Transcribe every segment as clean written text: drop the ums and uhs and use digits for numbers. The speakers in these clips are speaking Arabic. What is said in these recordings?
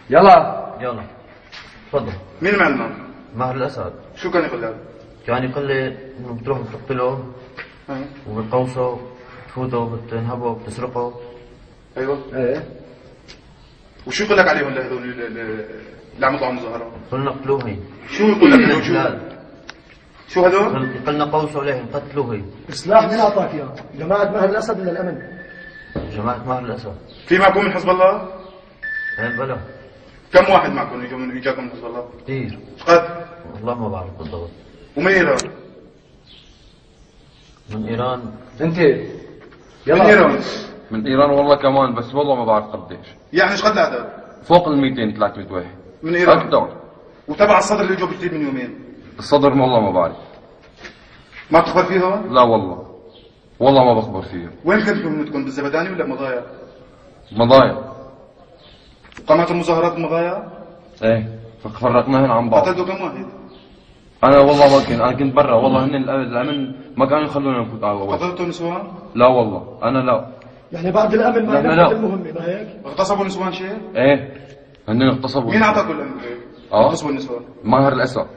يلا. يلا تفضل. مين معلمك؟ ماهر الأسد. شو كان يقول لك؟ كان يقول لي إنه بتروح بتقتله وبتقوصه، بتفوته، بتنهبه، بتسرقه. ايوه. ايه. وشو يقول لك عليهم لهذول اللي عم يطلعوا مظاهرات؟ قلنا قتلوه. شو يقول لك عليهم؟ شو هذول؟ قلنا قوصوا عليهم قتلوه. السلاح مين اعطاك اياه؟ جماعة ماهر الاسد ولا الامن؟ جماعة ماهر الأسد. في معكم من حزب الله؟ ايه بلا. كم واحد معكم اجاكم من حزب الله؟ كثير. قد؟ والله ما بعرف بالضبط. ومن ايران؟ من إيران. انت. من يلا. ايران. من ايران والله كمان، بس والله ما بعرف قديش. يعني ايش قد العدد؟ فوق ال 200 300 واحد. من ايران؟ اكثر. وتبع الصدر اللي اجوا جديد من يومين؟ الصدر والله ما بعرف. ما بتخبر فيهم؟ لا والله، والله ما بخبر فيه. وين كنتم هنتكم؟ بالزبداني ولا بمضايا؟ مضايا. قامت المظاهرات بمضايا؟ ايه فرقناهن عن بعض. قتلتوا كم واحد؟ انا والله ما كنت، انا كنت برا والله. هن الامن ما كانوا يخلونا نفوت على اول. قتلتوا نسوان؟ لا والله انا لا. يعني بعد الامن ما لا، لا. نفذ المهمة، ما هيك؟ اغتصبوا نسوان شيء؟ ايه هن اغتصبوا. مين اعطاكم الامر هيك؟ اغتصبوا النسوان؟ ماهر الاسد.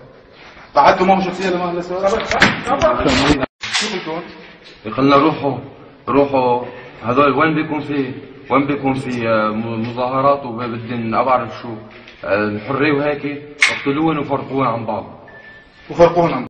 قعدتوا معه شخصيا لماهر الاسد؟ شو قلتوا؟ قلنا روحوا هذول وين بيكون في مظاهرات وبدن ما بعرف شو الحريه وهيك، اقتلوهم وفرقوهم عن بعض. وفرقوهم عن